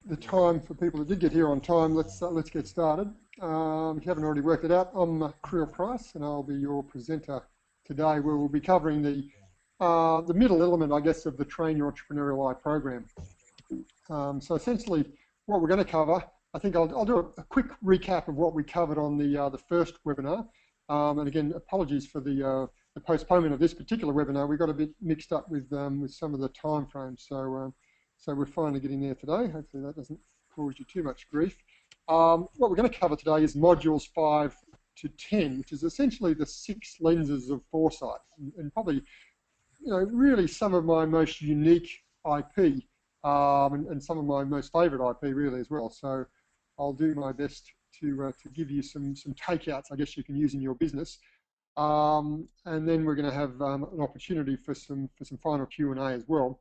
the time for people that did get here on time, let's get started. If you haven't already worked it out, I'm Creel Price, and I'll be your presenter today, where we'll be covering the middle element, I guess, of the Train Your Entrepreneurial Eye program. So essentially, what we're going to cover, I think I'll do a quick recap of what we covered on the first webinar. And again, apologies for the postponement of this particular webinar. We got a bit mixed up with some of the time frames, so we're finally getting there today. Hopefully that doesn't cause you too much grief. What we're going to cover today is modules 5 to 10, which is essentially the 6 lenses of foresight, and probably, really some of my most unique IP, and some of my most favourite IP really as well. So I'll do my best to give you some takeouts, I guess, you can use in your business. And then we're going to have an opportunity for some final Q&A as well.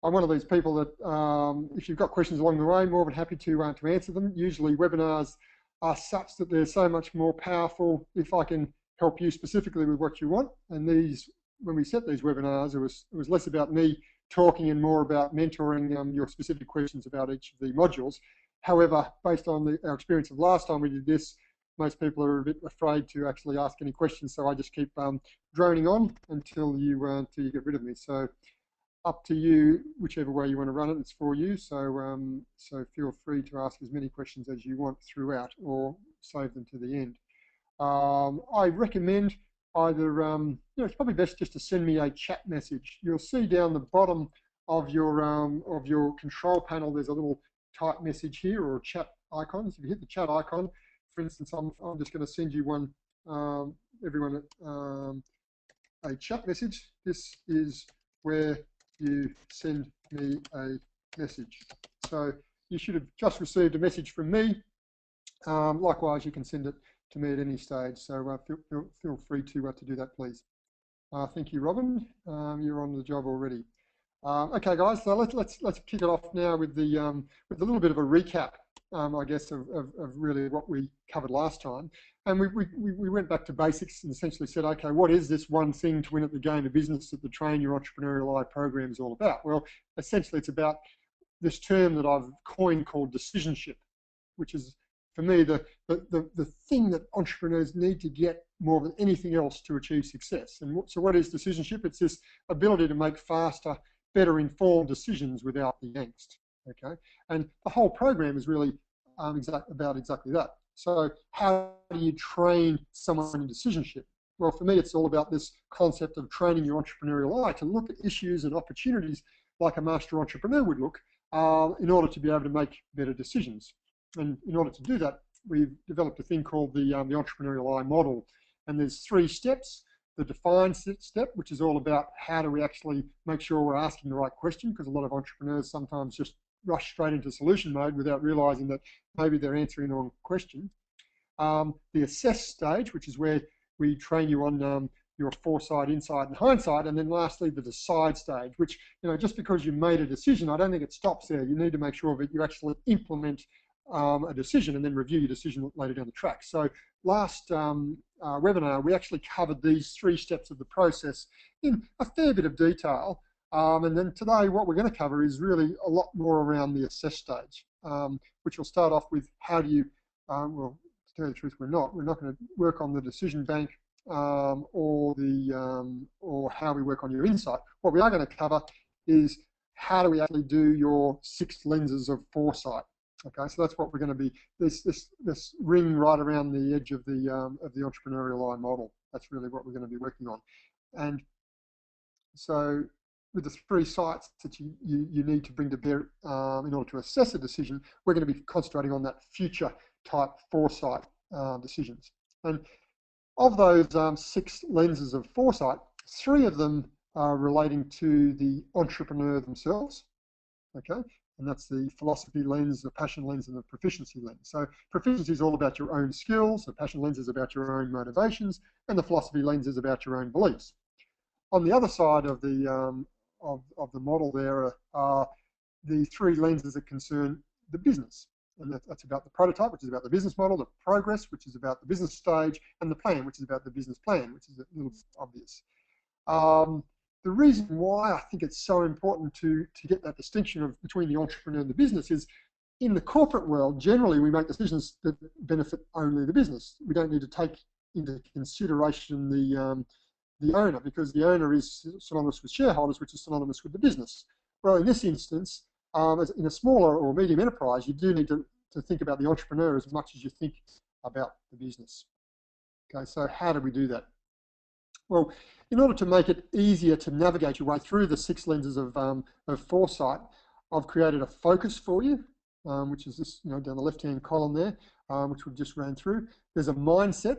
I'm one of these people that, if you've got questions along the way, more than happy to answer them. Usually webinars are such that they're so much more powerful if I can help you specifically with what you want. And these, when we set these webinars, it was less about me talking and more about mentoring your specific questions about each of the modules. However, based on our experience of last time we did this, most people are a bit afraid to actually ask any questions, so I just keep droning on until you get rid of me. So up to you, whichever way you want to run it, it's for you. So so feel free to ask as many questions as you want throughout, or save them to the end. I recommend either, it's probably best just to send me a chat message. You'll see down the bottom of your control panel, there's a little type message here, or a chat icon. So if you hit the chat icon, for instance, I'm just going to send you one, everyone, a chat message. This is where you send me a message. So you should have just received a message from me. Likewise, you can send it to me at any stage. So feel free to do that, please. Thank you, Robin. You're on the job already. Okay, guys. So let's kick it off now with a little bit of a recap, I guess, of really what we covered last time. And we went back to basics and essentially said, okay, what is this one thing to win at the game of business that the Train Your Entrepreneurial Eye program is all about? Well, essentially it's about this term that I've coined called decisionship, which is, for me, the thing that entrepreneurs need to get more than anything else to achieve success. And so what is decisionship? It's this ability to make faster, better informed decisions without the angst. Okay, and the whole program is really about exactly that. So how do you train someone in decisionship? Well, for me, it's all about this concept of training your entrepreneurial eye to look at issues and opportunities like a master entrepreneur would look, in order to be able to make better decisions. And in order to do that, we've developed a thing called the entrepreneurial eye model. And there's 3 steps. The define step, which is all about how do we actually make sure we're asking the right question, because a lot of entrepreneurs sometimes just rush straight into solution mode without realizing that maybe they're answering the wrong question. The assess stage, which is where we train you on your foresight, insight, and hindsight. And then lastly, the decide stage, which, just because you made a decision, I don't think it stops there. You need to make sure that you actually implement a decision and then review your decision later down the track. So last webinar, we actually covered these 3 steps of the process in a fair bit of detail. And then today, what we're going to cover is really a lot more around the assess stage, which will start off with how do you, well, to tell you the truth, we're not going to work on the decision bank or how we work on your insight. What we are going to cover is how do we actually do your 6 lenses of foresight. Okay, so that's what we're going to be, this ring right around the edge of the entrepreneurial eye model. That's really what we're going to be working on. And so with the 3 sights that you need to bring to bear in order to assess a decision, we're going to be concentrating on that future type foresight decisions. And of those 6 lenses of foresight, 3 of them are relating to the entrepreneur themselves. Okay, and that's the philosophy lens, the passion lens, and the proficiency lens. So proficiency is all about your own skills, the passion lens is about your own motivations, and the philosophy lens is about your own beliefs. On the other side of the model there are the 3 lenses that concern the business. And that's about the prototype, which is about the business model, the progress, which is about the business stage, and the plan, which is about the business plan, which is a little obvious. The reason why I think it's so important to get that distinction between the entrepreneur and the business is in the corporate world, generally we make decisions that benefit only the business. We don't need to take into consideration the owner, because the owner is synonymous with shareholders, which is synonymous with the business. Well, in this instance, in a smaller or medium enterprise, you do need to think about the entrepreneur as much as you think about the business. Okay, so how do we do that? Well, in order to make it easier to navigate your way through the 6 lenses of foresight, I've created a focus for you, which is this, down the left-hand column there, which we've just ran through. There's a mindset,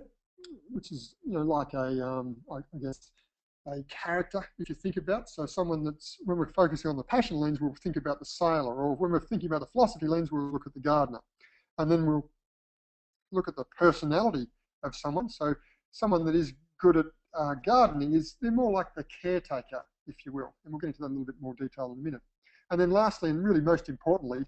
which is, like a, I guess, a character, if you think about. So someone that's, when we're focusing on the passion lens, we'll think about the sailor, or when we're thinking about the philosophy lens, we'll look at the gardener. And then we'll look at the personality of someone. So someone that is good at gardening they're more like the caretaker, if you will. And we'll get into that in a little bit more detail in a minute. And then lastly, and really most importantly,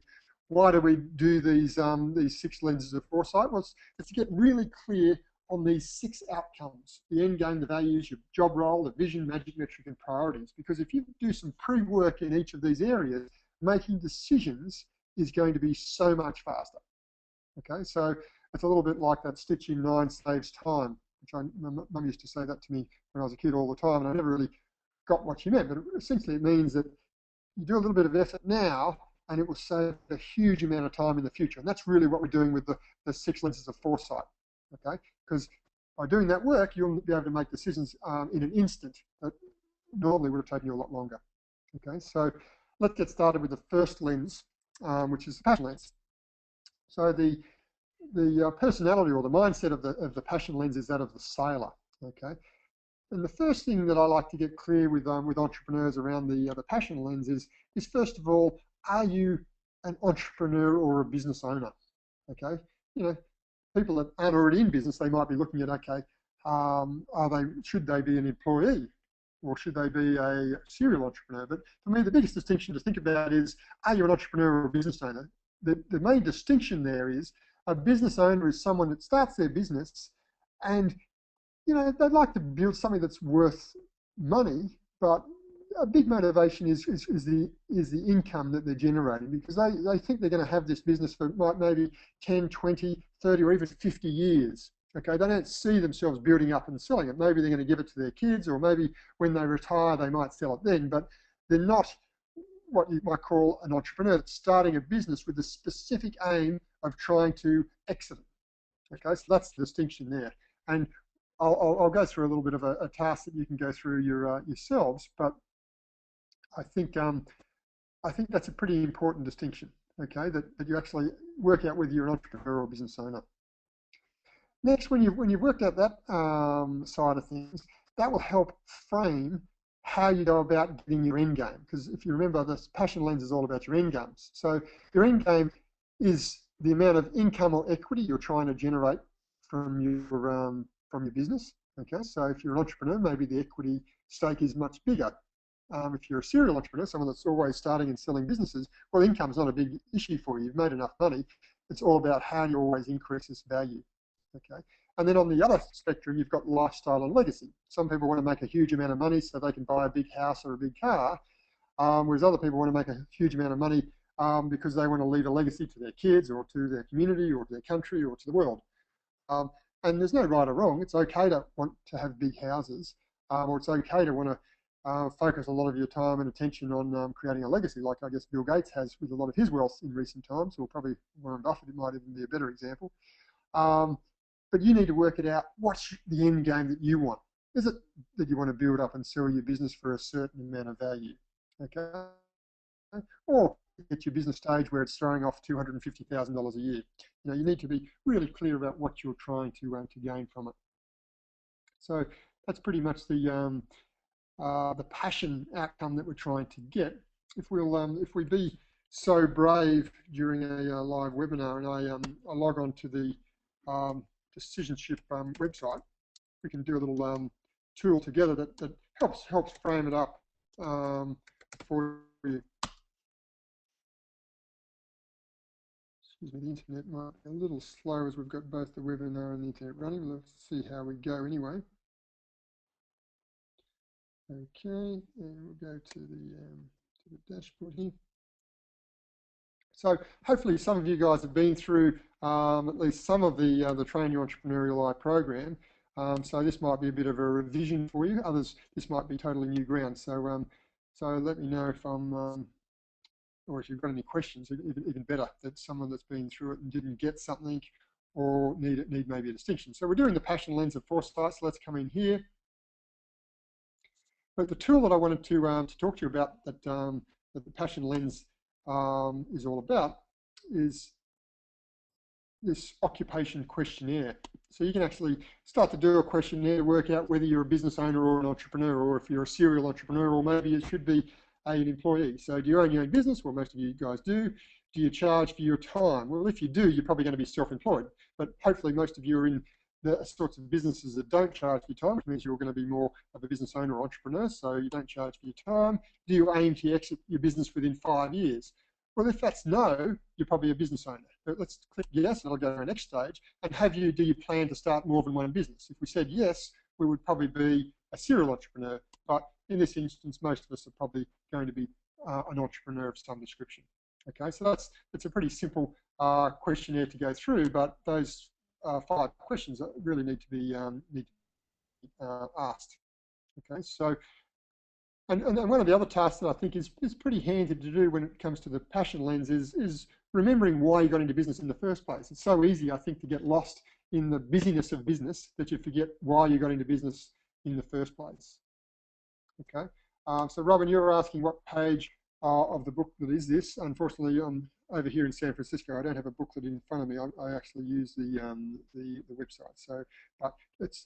why do we do these 6 lenses of foresight? Well, it's to get really clear on these 6 outcomes: the end game, the values, your job role, the vision, magic, metric, and priorities. Because if you do some pre-work in each of these areas, making decisions is going to be so much faster. Okay, so it's a little bit like that stitch in 9 saves time, which Mum used to say that to me when I was a kid all the time, and I never really got what she meant. But essentially it means that you do a little bit of effort now, and it will save a huge amount of time in the future. And that's really what we're doing with the 6 lenses of foresight. Okay, because by doing that work, you'll be able to make decisions in an instant that normally would have taken you a lot longer. Okay, so let's get started with the first lens, which is the passion lens. So the personality or the mindset of the passion lens is that of the sailor. Okay, and the first thing that I like to get clear with entrepreneurs around the passion lens is first of all, are you an entrepreneur or a business owner? Okay, people that aren't already in business, they might be looking at, okay, should they be an employee, or should they be a serial entrepreneur? But for me, the biggest distinction to think about is, are you an entrepreneur or a business owner? The main distinction there is a business owner is someone that starts their business and they'd like to build something that's worth money, but a big motivation is the income that they're generating, because they think they're going to have this business for maybe 10, 20, 30, or even 50 years. Okay, they don't see themselves building up and selling it. Maybe they're going to give it to their kids, or maybe when they retire they might sell it then, but they're not what you might call an entrepreneur that's starting a business with the specific aim of trying to exit it. Okay, so that's the distinction there. And I'll go through a little bit of a task that you can go through yourselves, but I think that's a pretty important distinction. Okay, that you actually work out whether you're an entrepreneur or business owner. Next, when you've worked out that side of things, that will help frame how you go about getting your end game. Because if you remember, this passion lens is all about your end games. So your end game is the amount of income or equity you're trying to generate from your business. Okay, so if you're an entrepreneur, maybe the equity stake is much bigger. If you're a serial entrepreneur, someone that's always starting and selling businesses, well, income is not a big issue for you. You've made enough money. It's all about how you always increase this value. Okay, and then on the other spectrum, you've got lifestyle and legacy. Some people want to make a huge amount of money so they can buy a big house or a big car, whereas other people want to make a huge amount of money because they want to leave a legacy to their kids or to their community or to their country or to the world. And there's no right or wrong. It's okay to want to have big houses, or it's okay to want to focus a lot of your time and attention on creating a legacy, like I guess Bill Gates has with a lot of his wealth in recent times, or probably Warren Buffett, it might even be a better example. But you need to work it out. What's the end game that you want? Is it that you want to build up and sell your business for a certain amount of value? Okay, or get your business stage where it's throwing off $250,000 a year. You need to be really clear about what you're trying to gain from it. So that's pretty much the passion outcome that we're trying to get. If we be so brave during a live webinar and I log on to the Decisionship website, we can do a little tool together that helps frame it up for you. Excuse me, the internet might be a little slow as we've got both the webinar and the internet running. Let's see how we go anyway. Okay, and we'll go to the dashboard here. So hopefully some of you guys have been through at least some of the Train Your Entrepreneurial Eye program. So this might be a bit of a revision for you. Others, this might be totally new ground. So so let me know if I'm, or if you've got any questions, even better, that someone that's been through it and didn't get something or need maybe a distinction. So we're doing the passion lens of foresight, so let's come in here. But the tool that I wanted to talk to you about that, that the passion lens is all about is this occupation questionnaire. So you can actually start to do a questionnaire to work out whether you're a business owner or an entrepreneur, or if you're a serial entrepreneur, or maybe it should be an employee. So do you own your own business? Well, most of you guys do. Do you charge for your time? Well, if you do, you're probably going to be self-employed. But hopefully most of you are in the sorts of businesses that don't charge for your time, which means you're going to be more of a business owner or entrepreneur, so you don't charge for your time. Do you aim to exit your business within 5 years? Well, if that's no, you're probably a business owner. But let's click yes, and I'll go to our next stage. And do you plan to start more than one business? If we said yes, we would probably be a serial entrepreneur. But in this instance, most of us are probably going to be an entrepreneur of some description. Okay, so it's a pretty simple questionnaire to go through, but those 5 questions really need to be asked. Okay, so and one of the other tasks that I think is pretty handy to do when it comes to the passion lens is remembering why you got into business in the first place. It's so easy, I think, to get lost in the busyness of business that you forget why you got into business in the first place. Okay, so Robin, you were asking what page of the booklet is this. Unfortunately, I'm over here in San Francisco. I don't have a booklet in front of me. I actually use the website. So, but it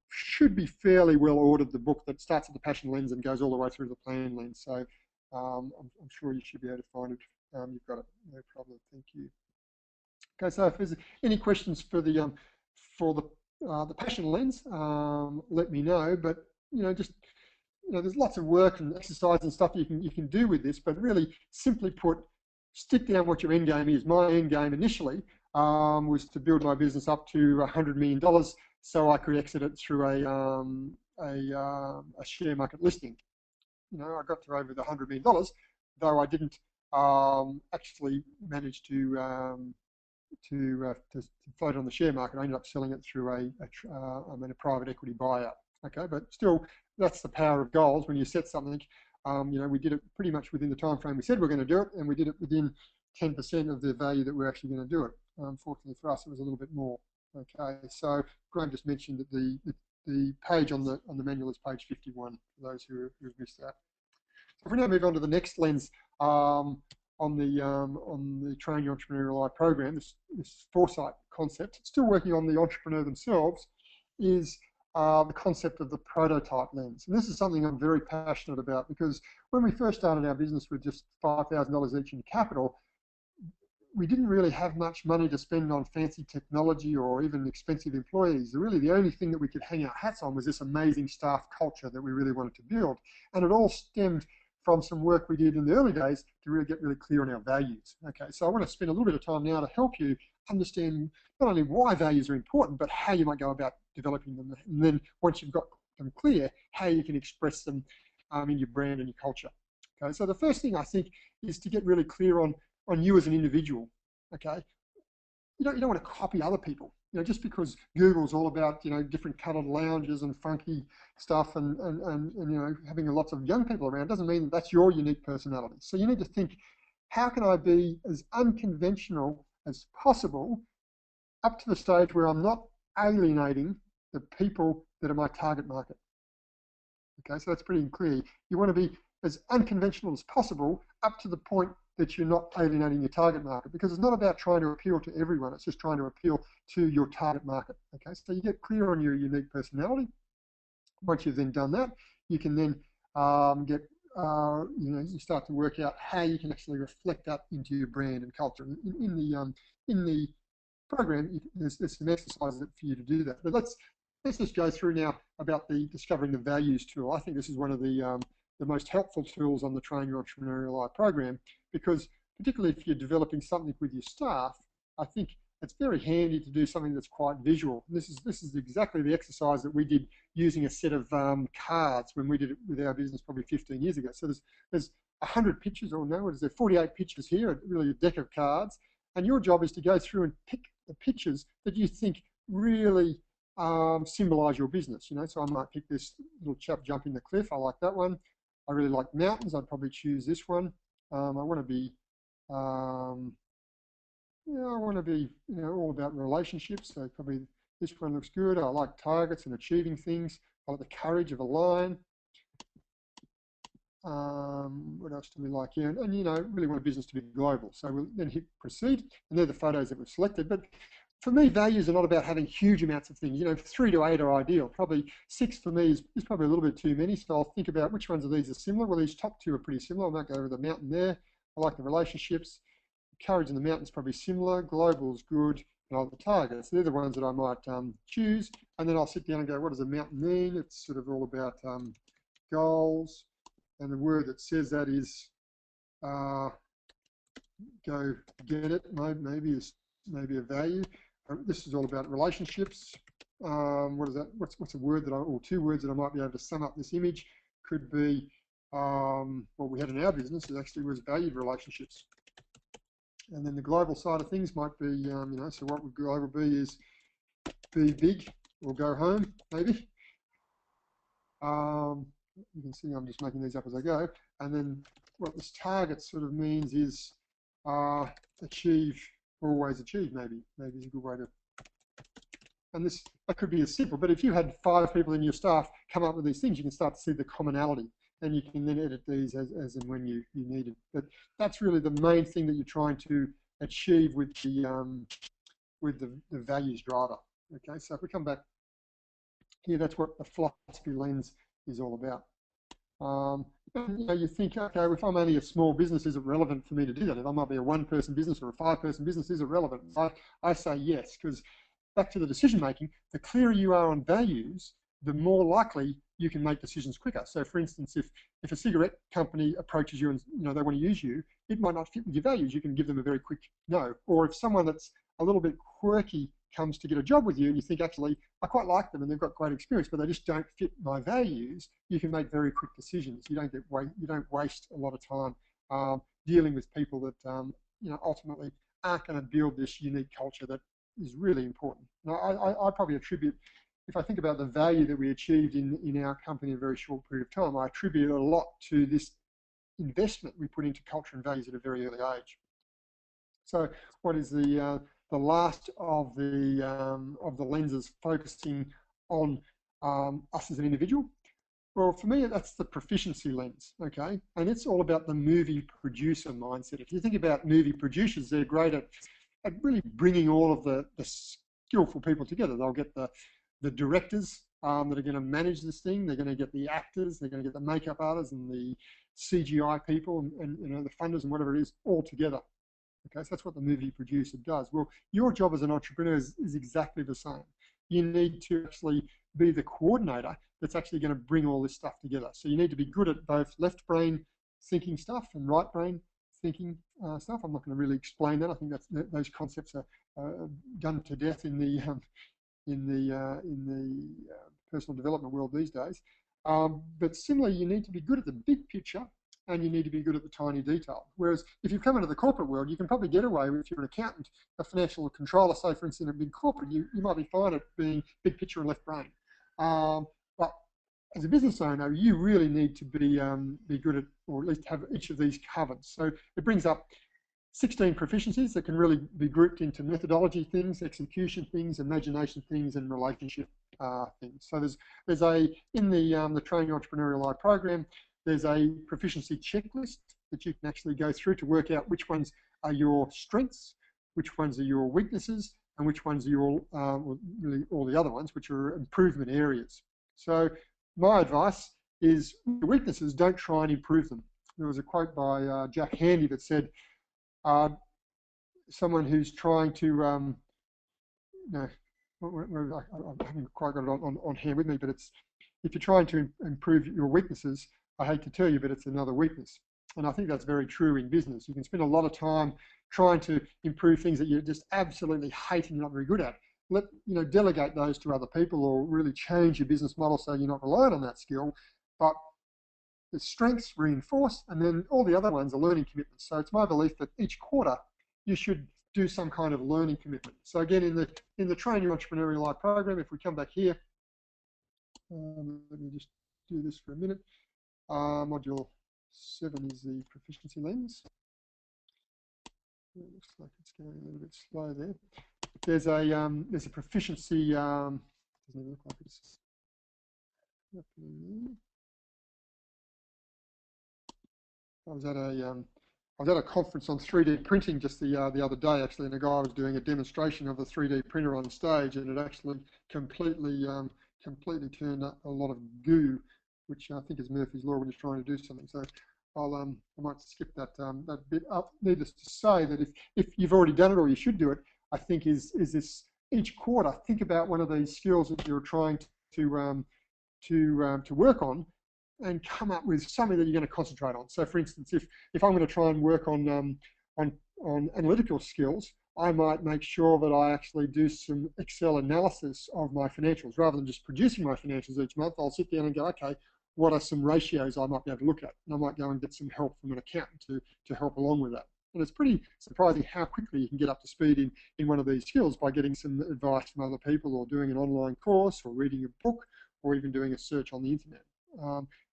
should be fairly well ordered. The book that starts at the passion lens and goes all the way through the plan lens. So, I'm sure you should be able to find it. You've got it. No problem. Thank you. Okay. So, if there's any questions for the passion lens, let me know. But just there's lots of work and exercise and stuff you can do with this, but really, simply put, stick down what your end game is. My end game initially was to build my business up to $100 million, so I could exit it through a share market listing. I got to over the $100 million, though I didn't actually manage to float on the share market. I ended up selling it through a private equity buyout. Okay, but still, that's the power of goals. When you set something, we did it pretty much within the time frame we said we're going to do it, and we did it within 10% of the value that we're actually going to do it. Unfortunately for us, it was a little bit more. Okay, so Graham just mentioned that the page on the manual is page 51 for those who've missed that. So if we now move on to the next lens on the Train Your Entrepreneurial Eye program, this foresight concept, still working on the entrepreneur themselves, is the concept of the prototype lens. And this is something I'm very passionate about, because when we first started our business with just $5,000 each in capital, we didn't really have much money to spend on fancy technology or even expensive employees. Really, the only thing that we could hang our hats on was this amazing staff culture that we really wanted to build. And it all stemmed from some work we did in the early days to really get really clear on our values. Okay, so I want to spend a little bit of time now to help you understand not only why values are important, but how you might go about developing them. And then once you've got them clear, how you can express them in your brand and your culture. Okay, so the first thing I think is to get really clear on you as an individual. Okay, you don't want to copy other people. Just because Google's all about different coloured lounges and funky stuff and having lots of young people around doesn't mean that that's your unique personality. So you need to think, how can I be as unconventional as possible up to the stage where I'm not alienating the people that are my target market? Okay, so that's pretty clear. You want to be as unconventional as possible up to the point that you're not alienating your target market, because it's not about trying to appeal to everyone, it's just trying to appeal to your target market. Okay, so you get clear on your unique personality. Once you've then done that, you can then you start to work out how you can actually reflect that into your brand and culture. In the program, there's some exercises for you to do that. But let's just go through now about the discovering the values tool. I think this is one of the most helpful tools on the Train Your Entrepreneurial Eye program, because particularly if you're developing something with your staff, I think it's very handy to do something that's quite visual. This is exactly the exercise that we did using a set of cards when we did it with our business probably 15 years ago. So there's 100 pictures, or no, what is there, 48 pictures here, really a deck of cards, and your job is to go through and pick the pictures that you think really symbolize your business. So I might pick this little chap jumping the cliff. I like that one. I really like mountains. I'd probably choose this one. I want to be, all about relationships. So probably this one looks good. I like targets and achieving things. I like the courage of a lion. What else do we like here? And really want a business to be global. So we'll then hit proceed, and they're the photos that we've selected. But for me, values are not about having huge amounts of things. 3 to 8 are ideal. Probably 6 for me is probably a little bit too many. So I'll think about which ones of these are similar. Well, these top 2 are pretty similar. I might go with the mountain there. I like the relationships. Courage in the mountain's probably similar. Global's good. And I like the targets. They're the ones that I might choose. And then I'll sit down and go, what does a mountain mean? It's sort of all about goals. And the word that says that is go get it. Maybe a value. This is all about relationships. What is that? What's a word that or 2 words that I might be able to sum up this image? Could be what we had in our business. It actually was valued relationships. And then the global side of things might be, so what would global be is be big or go home, maybe. You can see I'm just making these up as I go. And then what this target sort of means is achieve, or always achieve, maybe is a good way to. And that could be as simple, but if you had 5 people in your staff come up with these things, you can start to see the commonality, and you can then edit these as and when you need it. But that's really the main thing that you're trying to achieve with the values driver. Okay, so if we come back here, that's what the philosophy lens is all about. You think, okay, if I'm only a small business, is it relevant for me to do that? If I might be a 1-person business or a 5-person business, is it relevant? I say yes, because back to the decision making, the clearer you are on values, the more likely you can make decisions quicker. So for instance, if a cigarette company approaches you and they want to use you, it might not fit with your values. You can give them a very quick no. Or if someone that's a little bit quirky comes to get a job with you, and you think, actually, I quite like them and they've got great experience, but they just don't fit my values, you can make very quick decisions. You don't waste a lot of time dealing with people that ultimately aren't going to build this unique culture that is really important. Now, I probably attribute, if I think about the value that we achieved in our company in a very short period of time, I attribute a lot to this investment we put into culture and values at a very early age. So what is the last of the lenses focusing on us as an individual? Well, for me, that's the proficiency lens, okay? And it's all about the movie producer mindset. If you think about movie producers, they're great at really bringing all of the skillful people together. They'll get the directors that are going to manage this thing. They're going to get the actors. They're going to get the makeup artists and the CGI people and the funders and whatever it is all together. Okay, so that's what the movie producer does. Well, your job as an entrepreneur is exactly the same. You need to actually be the coordinator that's actually going to bring all this stuff together. So you need to be good at both left brain thinking stuff and right brain thinking stuff. I'm not going to really explain that. I think those concepts are done to death in the personal development world these days. But similarly, you need to be good at the big picture, and you need to be good at the tiny detail. Whereas if you come into the corporate world, you can probably get away with, if you're an accountant, a financial controller, say for instance in a big corporate, you might be fine at being big picture and left brain. But as a business owner, you really need to be good at, or at least have each of these covered. So it brings up 16 proficiencies that can really be grouped into methodology things, execution things, imagination things, and relationship things. So there's in the Train Your Entrepreneurial Eye program, there's a proficiency checklist that you can actually go through to work out which ones are your strengths, which ones are your weaknesses, and which ones are your, really all the other ones, which are improvement areas. So my advice is, your weaknesses, don't try and improve them. There was a quote by Jack Handy that said, someone who's trying to, I haven't quite got it on hand with me, but it's, if you're trying to improve your weaknesses, I hate to tell you, but it's another weakness. And I think that's very true in business. You can spend a lot of time trying to improve things that you just absolutely hate and you're not very good at. Delegate those to other people, or really change your business model so you're not reliant on that skill. But the strengths, reinforce, and then all the other ones are learning commitments. So it's my belief that each quarter you should do some kind of learning commitment. So again, in the Train Your Entrepreneurial Eye program, if we come back here, let me just do this for a minute. Module 7 is the Proficiency Lens. It looks like it's going a little bit slow there. There's a proficiency. Doesn't even look like it's happening. I was at a conference on 3D printing just the other day actually, and a guy was doing a demonstration of a 3D printer on stage, and it actually completely turned up a lot of goo, which I think is Murphy's Law when he's trying to do something. So I might skip that bit up. Needless to say that if you've already done it or you should do it, I think is this each quarter think about one of these skills that you're trying to work on, and come up with something that you're going to concentrate on. So, for instance, if I'm going to try and work on analytical skills, I might make sure that I actually do some Excel analysis of my financials rather than just producing my financials each month. I'll sit down and go, okay, what are some ratios I might be able to look at? And I might go and get some help from an accountant to help along with that. And it's pretty surprising how quickly you can get up to speed in one of these skills by getting some advice from other people, or doing an online course, or reading a book, or even doing a search on the internet.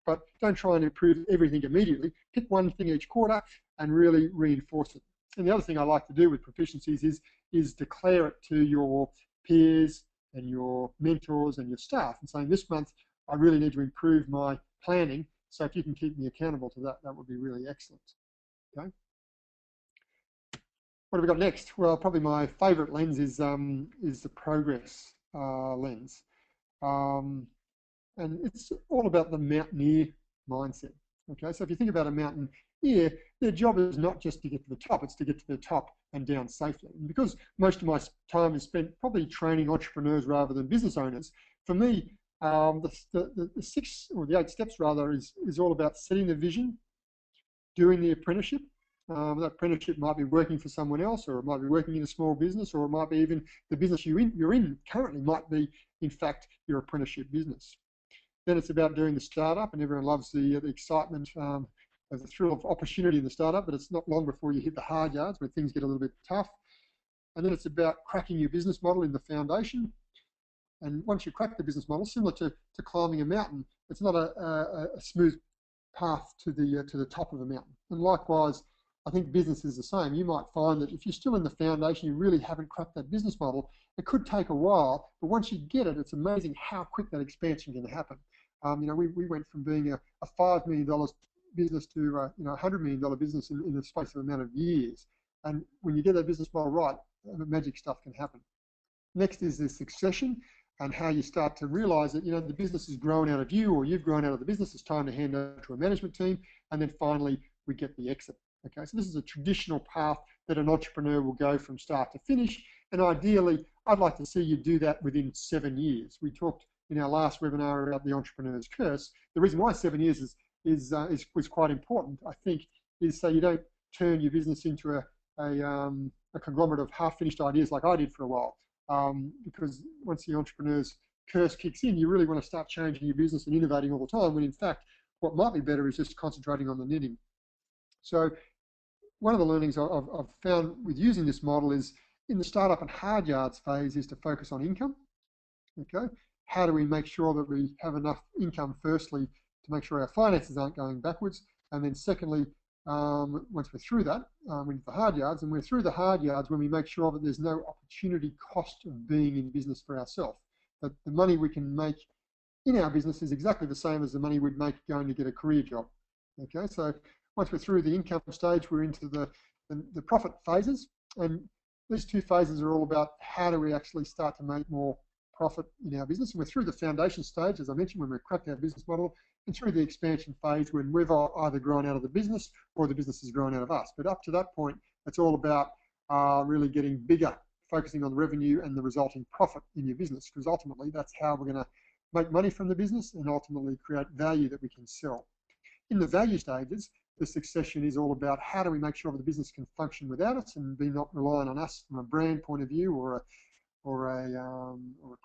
But don't try and improve everything immediately. Pick one thing each quarter and really reinforce it. And the other thing I like to do with proficiencies is declare it to your peers and your mentors and your staff, and saying, this month I really need to improve my planning, so if you can keep me accountable to that, that would be really excellent. Okay. What have we got next? Well, probably my favorite lens is the progress lens. And it's all about the mountaineer mindset. Okay, so if you think about a mountaineer, their job is not just to get to the top, it's to get to the top and down safely. And because most of my time is spent probably training entrepreneurs rather than business owners, for me, the 6 or the 8 steps rather is all about setting the vision, doing the apprenticeship. That apprenticeship might be working for someone else, or it might be working in a small business, or it might be even the business you're in currently might be, in fact, your apprenticeship business. Then it's about doing the startup, and everyone loves the excitement, the thrill of opportunity in the startup, but it's not long before you hit the hard yards where things get a little bit tough. And then it's about cracking your business model in the foundation. And once you crack the business model, similar to climbing a mountain, it's not a smooth path to the top of the mountain. And likewise, I think business is the same. You might find that if you're still in the foundation, you really haven't cracked that business model. It could take a while, but once you get it, it's amazing how quick that expansion can happen. We went from being a $5 million business to a $100 million business in the space of an amount of years. And when you get that business model right, magic stuff can happen. Next is the succession, and how you start to realize that the business has grown out of you, or you've grown out of the business. It's time to hand over to a management team, and then finally we get the exit. Okay, so this is a traditional path that an entrepreneur will go from start to finish, and ideally, I'd like to see you do that within 7 years. We talked in our last webinar about the entrepreneur's curse. The reason why 7 years was quite important, I think, is so you don't turn your business into a conglomerate of half-finished ideas like I did for a while. Because once the entrepreneur's curse kicks in, you really want to start changing your business and innovating all the time, when in fact, what might be better is just concentrating on the knitting. So one of the learnings I've found with using this model is, in the startup and hard yards phase, is to focus on income. Okay, how do we make sure that we have enough income, firstly, to make sure our finances aren't going backwards, and then secondly, once we're through that, we're into the hard yards, and we're through the hard yards when we make sure that there's no opportunity cost of being in business for ourselves, that the money we can make in our business is exactly the same as the money we'd make going to get a career job. Okay, so once we're through the income stage, we're into the profit phases, and these 2 phases are all about how do we actually start to make more profit in our business. And we're through the foundation stage, as I mentioned, when we've cracked our business model, and through the expansion phase when we've either grown out of the business or the business has grown out of us. But up to that point, it's all about really getting bigger, focusing on the revenue and the resulting profit in your business, because ultimately that's how we're going to make money from the business and ultimately create value that we can sell. In the value stages, the succession is all about how do we make sure the business can function without us and be not relying on us from a brand point of view or a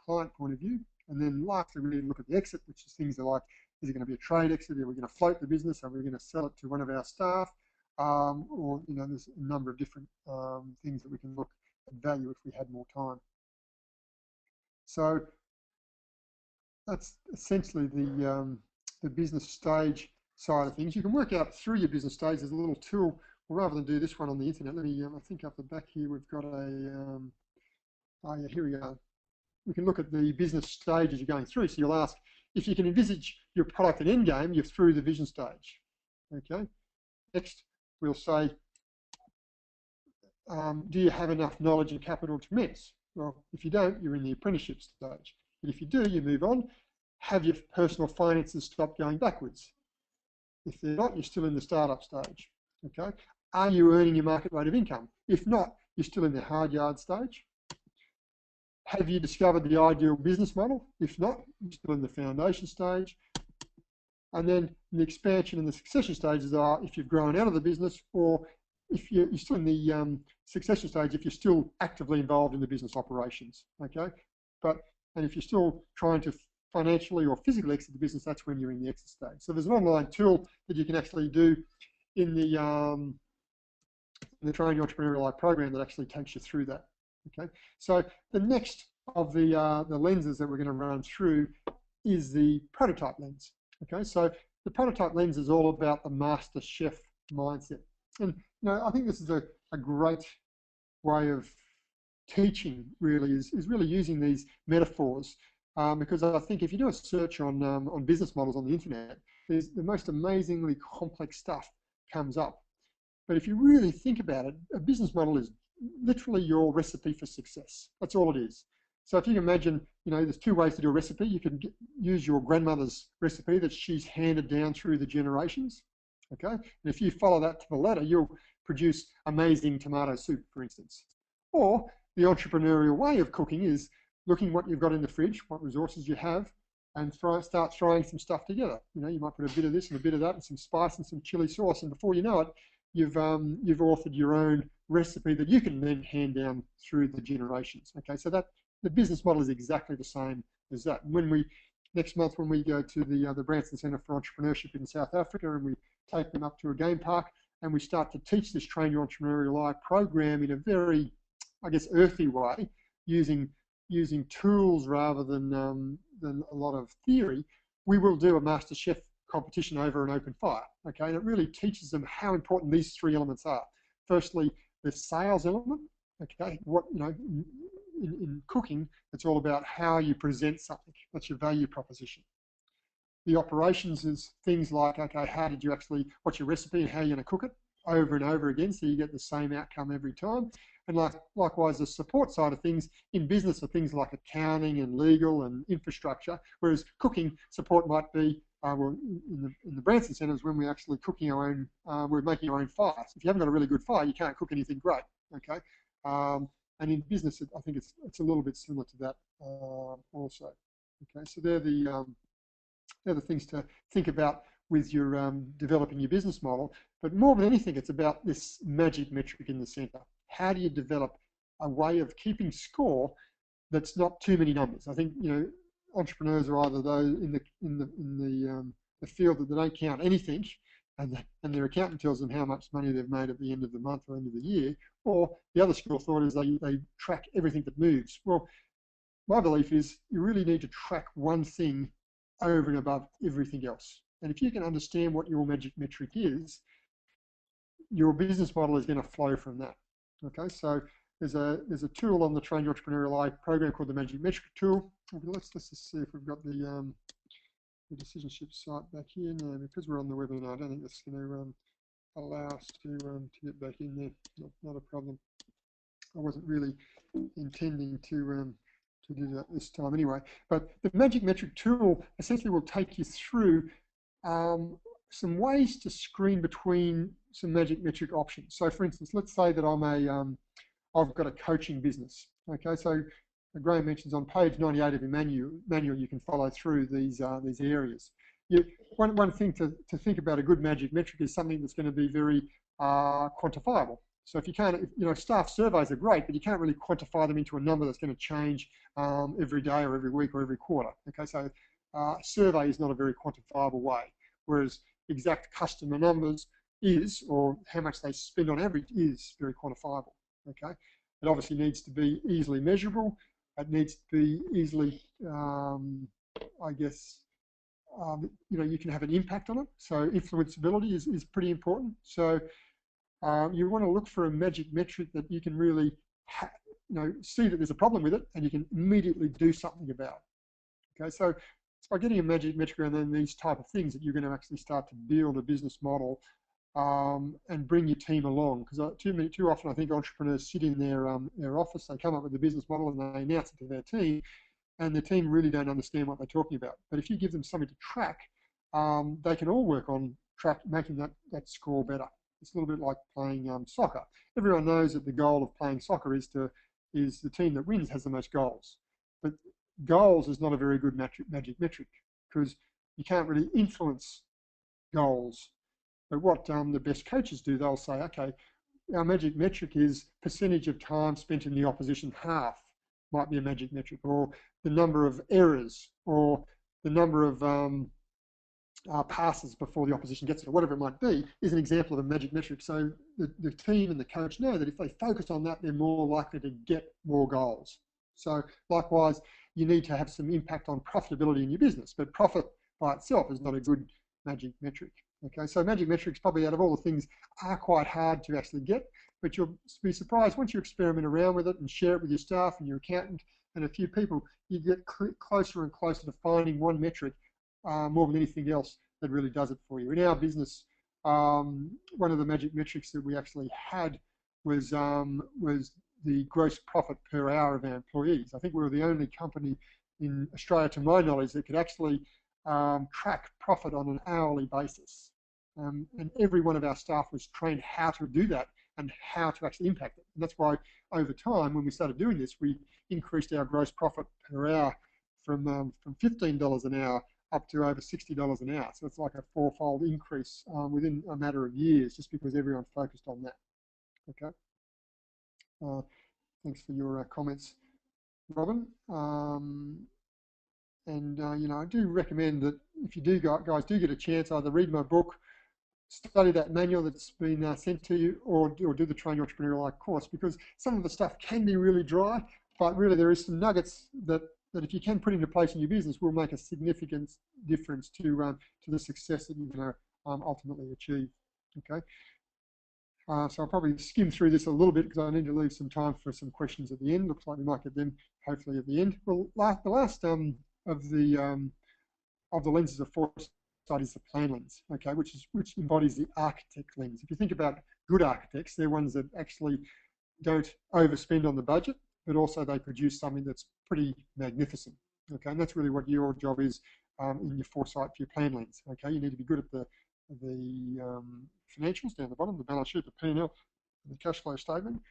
client point of view. And then lastly, we need to look at the exit, which is things like Is it going to be a trade exit? Are we going to float the business? Are we going to sell it to one of our staff? Or, you know, there's a number of different things that we can look at value if we had more time. So that's essentially the business stage side of things. You can work out through your business stage. There's a little tool. Well, rather than do this one on the internet, let me, I think up the back here we've got a, oh yeah, here we go. We can look at the business stages you're going through. So you'll ask, if you can envisage your product at endgame, you're through the vision stage. Okay. Next, we'll say, do you have enough knowledge and capital to commence? Well, if you don't, you're in the apprenticeship stage. But if you do, you move on. Have your personal finances stopped going backwards? If they're not, you're still in the startup stage. Okay. Are you earning your market rate of income? If not, you're still in the hard yard stage. Have you discovered the ideal business model? If not, you're still in the foundation stage. And then the expansion and the succession stages are if you've grown out of the business, or if you're still in the succession stage, if you're still actively involved in the business operations. Okay, and if you're still trying to financially or physically exit the business, that's when you're in the exit stage. So there's an online tool that you can actually do in the Train Your Entrepreneurial Eye program that actually takes you through that. Okay, so the next of the lenses that we're going to run through is the prototype lens. Okay, so the prototype lens is all about the master chef mindset, and you know, I think this is a great way of teaching. Really, is really using these metaphors, because I think if you do a search on business models on the internet, there's the most amazingly complex stuff comes up. But if you really think about it, a business model is literally your recipe for success. That's all it is. So if you can imagine, you know, there's two ways to do a recipe. You can use your grandmother's recipe that she's handed down through the generations, okay? And if you follow that to the letter, you'll produce amazing tomato soup, for instance. Or the entrepreneurial way of cooking is looking what you've got in the fridge, what resources you have, and start throwing some stuff together. You know, you might put a bit of this and a bit of that and some spice and some chili sauce, and before you know it, you've authored your own recipe that you can then hand down through the generations. Okay, so that the business model is exactly the same as that. When next month when we go to the Branson Centre for Entrepreneurship in South Africa, and we take them up to a game park and we start to teach this Train Your Entrepreneurial Eye program in a very, I guess, earthy way, using tools rather than a lot of theory, we will do a master chef competition over an open fire. Okay, and it really teaches them how important these three elements are. Firstly, the sales element. Okay, what, you know, in cooking, it's all about how you present something. That's your value proposition. The operations is things like, okay, how did you actually, what's your recipe and how you're going to cook it over and over again so you get the same outcome every time. And likewise, the support side of things in business are things like accounting and legal and infrastructure, whereas cooking support might be, well, in the Branson Centres, when we're actually cooking our own, we're making our own fire. So if you haven't got a really good fire, you can't cook anything great, okay? And in business, I think it's a little bit similar to that also. Okay, so they're the things to think about with your developing your business model. But more than anything, it's about this magic metric in the centre. How do you develop a way of keeping score that's not too many numbers? I think, you know, entrepreneurs are either those in the field that they don't count anything, and their accountant tells them how much money they've made at the end of the month or end of the year, or the other school of thought is they track everything that moves. Well, my belief is you really need to track one thing over and above everything else. And if you can understand what your magic metric is, your business model is going to flow from that. Okay, so there's a tool on the Train Your Entrepreneurial Eye program called the Magic Metric tool. Let's just see if we've got the decisionship site back here. No, because we're on the webinar, I don't think that's going to allow us to get back in there. Not a problem. I wasn't really intending to do that this time anyway. But the Magic Metric tool essentially will take you through some ways to screen between some magic metric options. So for instance, let's say that I've got a coaching business. Okay, so Graham mentions on page 98 of your manual you can follow through these areas. One thing to think about a good magic metric is something that's going to be very quantifiable. So if you can't, you know, staff surveys are great, but you can't really quantify them into a number that's going to change every day or every week or every quarter. Okay, so survey is not a very quantifiable way, whereas exact customer numbers is, or how much they spend on average is very quantifiable. Okay, it obviously needs to be easily measurable. It needs to be easily, I guess, you can have an impact on it. So influenceability is pretty important. So you want to look for a magic metric that you can really, see that there's a problem with it, and you can immediately do something about it. Okay, so it's by getting a magic metric and then these type of things that you're going to actually start to build a business model and bring your team along. Because too often I think entrepreneurs sit in their office, they come up with a business model and they announce it to their team, and the team really don't understand what they're talking about. But if you give them something to track, they can all work on making that score better. It's a little bit like playing soccer. Everyone knows that the goal of playing soccer is the team that wins has the most goals. But goals is not a very good magic metric, because you can't really influence goals. But what the best coaches do, they'll say, okay, our magic metric is percentage of time spent in the opposition half, might be a magic metric, or the number of errors, or the number of passes before the opposition gets it, or whatever it might be, is an example of a magic metric. So the team and the coach know that if they focus on that, they're more likely to get more goals. So likewise, you need to have some impact on profitability in your business, but profit by itself is not a good magic metric. Okay, so magic metrics probably out of all the things are quite hard to actually get, but you'll be surprised once you experiment around with it and share it with your staff and your accountant and a few people, you get closer and closer to finding one metric more than anything else that really does it for you. In our business, one of the magic metrics that we actually had was the gross profit per hour of our employees. I think we were the only company in Australia, to my knowledge, that could actually track profit on an hourly basis. And every one of our staff was trained how to do that and how to actually impact it. And that's why over time, when we started doing this, we increased our gross profit per hour from $15 an hour up to over $60 an hour. So it's like a fourfold increase within a matter of years, just because everyone focused on that. Okay. Thanks for your comments, Robin. I do recommend that if you guys do get a chance, either read my book, study that manual that's been sent to you, or do the Train Your Entrepreneurial Eye course, because some of the stuff can be really dry, but really there is some nuggets that if you can put into place in your business will make a significant difference to the success that you're going to ultimately achieve. Okay. So I'll probably skim through this a little bit because I need to leave some time for some questions at the end. Looks like we might get them hopefully at the end. Well, the last of the lenses of foresight is the plan lens, okay, which embodies the architect lens. If you think about good architects, they're ones that actually don't overspend on the budget, but also they produce something that's pretty magnificent. Okay, and that's really what your job is in your foresight for your plan lens. Okay, you need to be good at the financials down the bottom, the balance sheet, the P&L, the cash flow statement.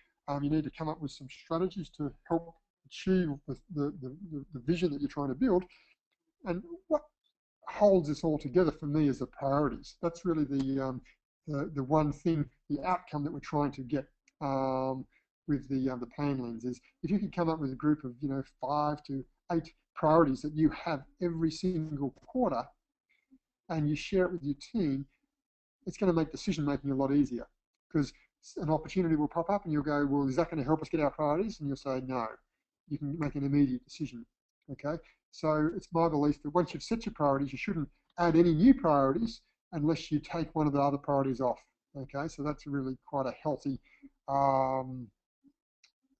You need to come up with some strategies to help achieve the vision that you're trying to build. And what holds this all together for me is the priorities. That's really the one thing, the outcome that we're trying to get with the plan lens is if you can come up with a group of 5 to 8 priorities that you have every single quarter, and you share it with your team, it's going to make decision making a lot easier, because an opportunity will pop up and you'll go, well, is that going to help us get our priorities? And you'll say no. You can make an immediate decision. Okay, so it's my belief that once you've set your priorities, you shouldn't add any new priorities unless you take one of the other priorities off. Okay, so that's really quite a healthy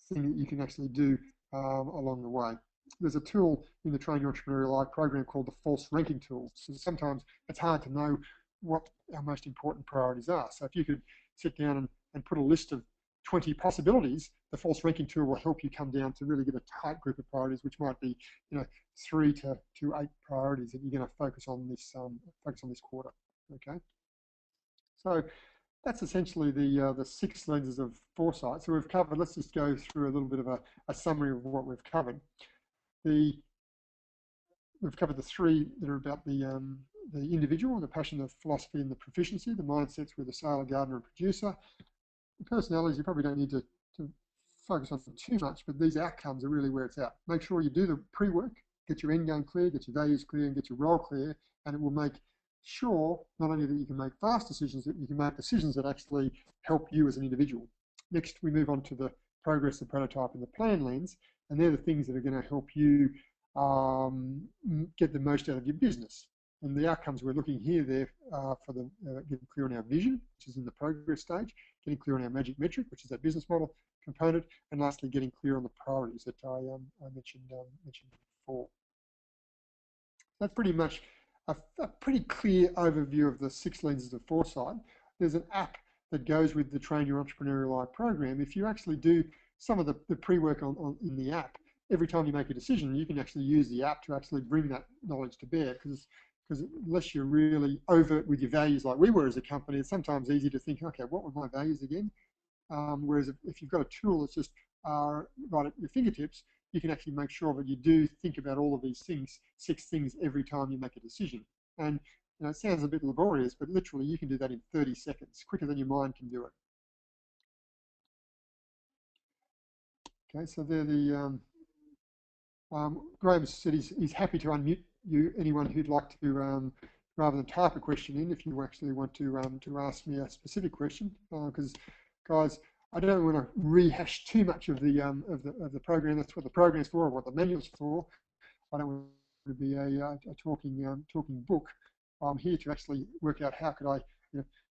thing that you can actually do along the way. There's a tool in the Train Your Entrepreneurial Eye program called the false ranking tool. So sometimes it's hard to know what our most important priorities are. So if you could sit down and put a list of 20 possibilities, the false ranking tool will help you come down to really get a tight group of priorities, which might be 3 to 8 priorities that you're going to focus on this quarter. Okay, so that's essentially the 6 lenses of foresight. So we've covered. Let's just go through a little bit of a summary of what we've covered. We've covered the 3 that are about the individual, the passion, the philosophy, and the proficiency. The mindsets with the sailor, gardener, and producer. The personalities, you probably don't need to focus on too much, but these outcomes are really where it's at. Make sure you do the pre-work, get your end game clear, get your values clear, and get your role clear, and it will make sure not only that you can make fast decisions, that you can make decisions that actually help you as an individual. Next, we move on to the progress, the prototype, and the plan lens, and they're the things that are going to help you get the most out of your business. And the outcomes we're looking here there for the getting clear on our vision, which is in the progress stage, getting clear on our magic metric, which is that business model component, and lastly, getting clear on the priorities that I mentioned before. That's pretty much a pretty clear overview of the 6 lenses of foresight. There's an app that goes with the Train Your Entrepreneurial Eye program. If you actually do some of the pre-work in the app, every time you make a decision, you can actually use the app to actually bring that knowledge to bear, because unless you're really overt with your values like we were as a company, it's sometimes easy to think, okay, what were my values again? Whereas if you've got a tool that's just right at your fingertips, you can actually make sure that you do think about all of these things, 6 things every time you make a decision. And it sounds a bit laborious, but literally you can do that in 30 seconds, quicker than your mind can do it. Okay, so they're the, Graham said he's happy to unmute you, anyone who'd like to, rather than type a question in, if you actually want to ask me a specific question, because guys, I don't want to rehash too much of the program. That's what the program's for, or what the manual's for. I don't want to be a talking book. I'm here to actually work out how could I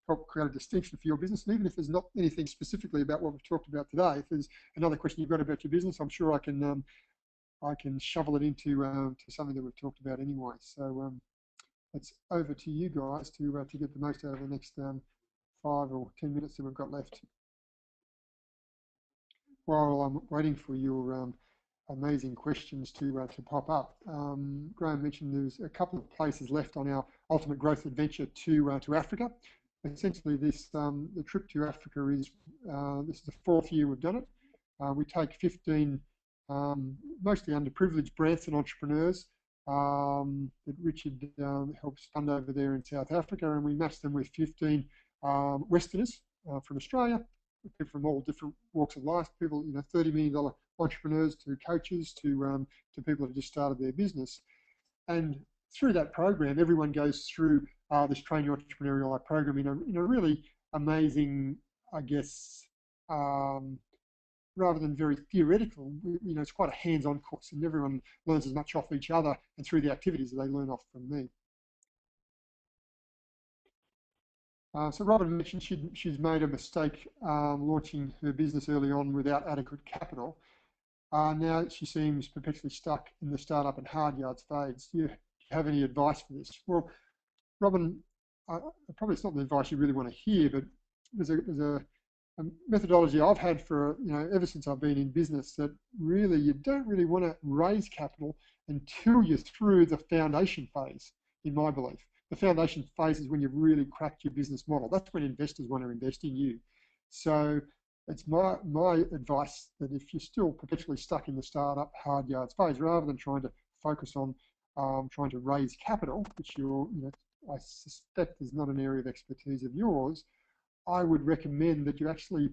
help create a distinction for your business. And even if there's not anything specifically about what we've talked about today, if there's another question you've got about your business, I'm sure I can shovel it into to something that we've talked about anyway. So it's over to you guys to get the most out of the next 5 or 10 minutes that we've got left. While I'm waiting for your amazing questions to pop up, Graham mentioned there's a couple of places left on our ultimate growth adventure to Africa. Essentially, the trip to Africa is this is the 4th year we've done it. We take 15 mostly underprivileged Branson entrepreneurs that Richard helps fund over there in South Africa, and we match them with 15 Westerners from Australia, people from all different walks of life, people, $30 million entrepreneurs to coaches to people that have just started their business. And through that program, everyone goes through this Train Your Entrepreneurial Eye program in a really amazing, I guess, rather than very theoretical, it's quite a hands-on course, and everyone learns as much off each other and through the activities that they learn off from me. So Robin mentioned she's made a mistake launching her business early on without adequate capital. Now she seems perpetually stuck in the startup and hard yards phase. Do you have any advice for this? Well, Robin, probably it's not the advice you really want to hear, but there's a methodology I've had for ever since I've been in business, that really you don't really want to raise capital until you're through the foundation phase, in my belief. The foundation phase is when you've really cracked your business model. That's when investors want to invest in you. So it's my advice that if you're still perpetually stuck in the startup hard yards phase, rather than trying to focus on trying to raise capital, which I suspect is not an area of expertise of yours, I would recommend that you actually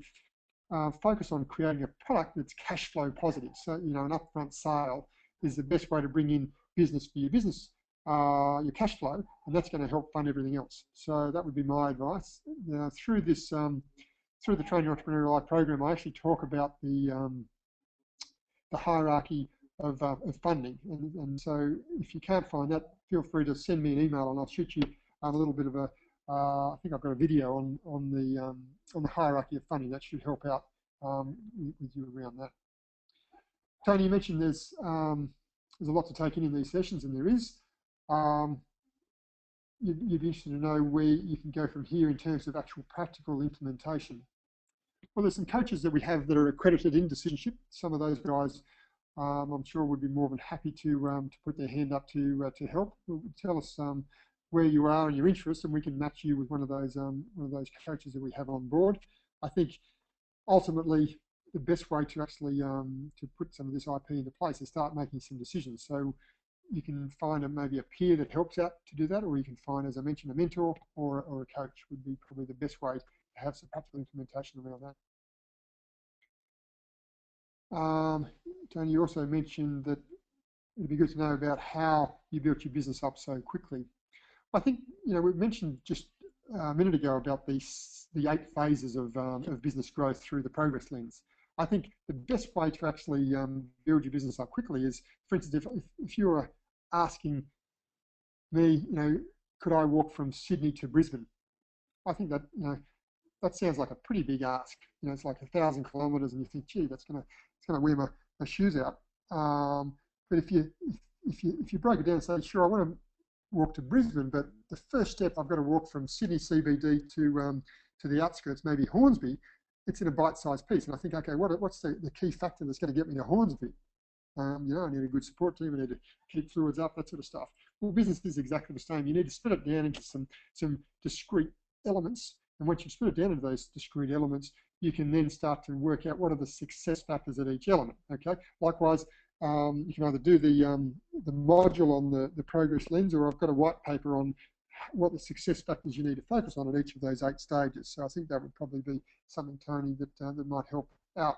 focus on creating a product that's cash flow positive. So, an upfront sale is the best way to bring in business for your business, your cash flow, and that's going to help fund everything else. So that would be my advice. Through this, through the Train Your Entrepreneurial Eye program, I actually talk about the hierarchy of funding. And so if you can't find that, feel free to send me an email and I'll shoot you a little bit of I think I've got a video on the hierarchy of funding that should help out with you around that. Tony, you mentioned there's a lot to take in these sessions, and there is. You'd be interested to know where you can go from here in terms of actual practical implementation. Well, there's some coaches that we have that are accredited in decisionship. Some of those guys, I'm sure, would be more than happy to put their hand up to help. Tell us where you are and your interests, and we can match you with one of those coaches that we have on board. I think ultimately the best way to actually to put some of this IP into place is start making some decisions. So you can find maybe a peer that helps out to do that, or you can find, as I mentioned, a mentor or a coach would be probably the best way to have some practical implementation around that. Tony, you also mentioned that it'd be good to know about how you built your business up so quickly. I think, we mentioned just a minute ago about the 8 phases of business growth through the progress lens. I think the best way to actually build your business up quickly is, for instance, if you were asking me, could I walk from Sydney to Brisbane? I think that, that sounds like a pretty big ask. It's like 1,000 kilometres, and you think, gee, it's gonna wear my shoes out. But if you break it down and say, sure, I want to walk to Brisbane, but the first step I've got to walk from Sydney CBD to the outskirts, maybe Hornsby. It's in a bite-sized piece, and I think, okay, what's the key factor that's going to get me to Hornsby? I need a good support team. I need to keep fluids up, that sort of stuff. Well, business is exactly the same. You need to split it down into some discrete elements, and once you split it down into those discrete elements, you can then start to work out what are the success factors at each element. Okay. Likewise, you can either do the module on the progress lens, or I've got a white paper on what the success factors you need to focus on at each of those 8 stages. So I think that would probably be something, Tony, that might help out.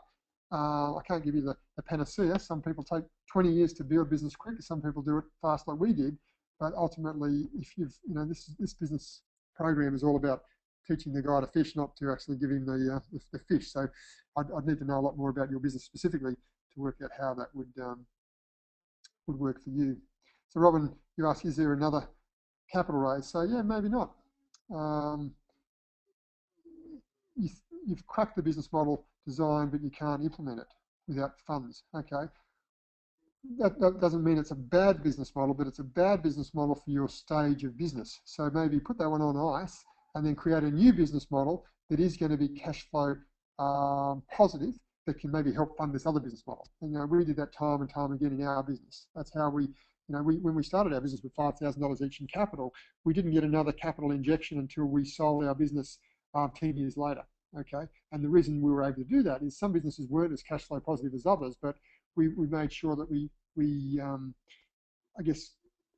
I can't give you the panacea. Some people take 20 years to build business quick. Some people do it fast like we did. But ultimately, if this business program is all about teaching the guy to fish, not to actually give him the fish. So I'd need to know a lot more about your business specifically to work out how that would work for you. So Robin, you asked, is there another capital raise? So yeah, maybe not. You've cracked the business model design, but you can't implement it without funds. Okay. That doesn't mean it's a bad business model, but it's a bad business model for your stage of business. So maybe put that one on ice and then create a new business model that is going to be cash flow positive, that can maybe help fund this other business model. And we did that time and time again in our business. That's how when we started our business with $5,000 each in capital, we didn't get another capital injection until we sold our business 10 years later. Okay, and the reason we were able to do that is some businesses weren't as cash flow positive as others, but we made sure that we I guess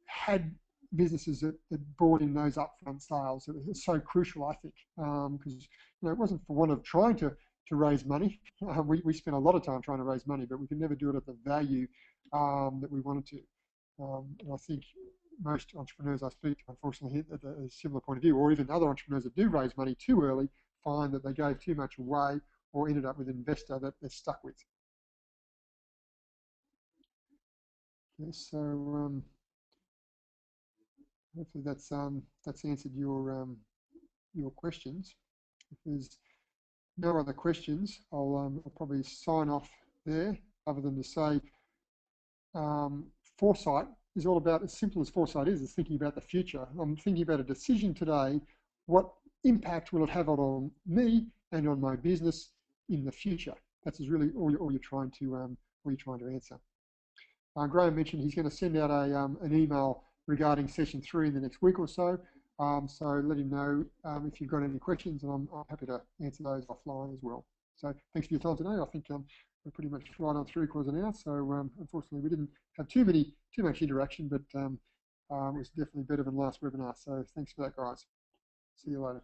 had businesses that brought in those upfront sales. It was so crucial, I think, because it wasn't for want of trying to raise money. We spent a lot of time trying to raise money, but we could never do it at the value that we wanted to. And I think most entrepreneurs I speak to, unfortunately, hit at a similar point of view, or even other entrepreneurs that do raise money too early find that they gave too much away or ended up with an investor that they're stuck with. Okay, so hopefully that's answered your questions. If there's no other questions, I'll probably sign off there, other than to say foresight is all about, as simple as foresight is thinking about the future. I'm thinking about a decision today. What impact will it have on me and on my business in the future? That's really all you're trying to answer. Graham mentioned he's going to send out an email regarding session 3 in the next week or so. So let him know if you've got any questions, and I'm happy to answer those offline as well. So thanks for your time today. I think we're pretty much right on 3/4 an hour. So unfortunately, we didn't have too much interaction, but it was definitely better than last webinar. So thanks for that, guys. See you later.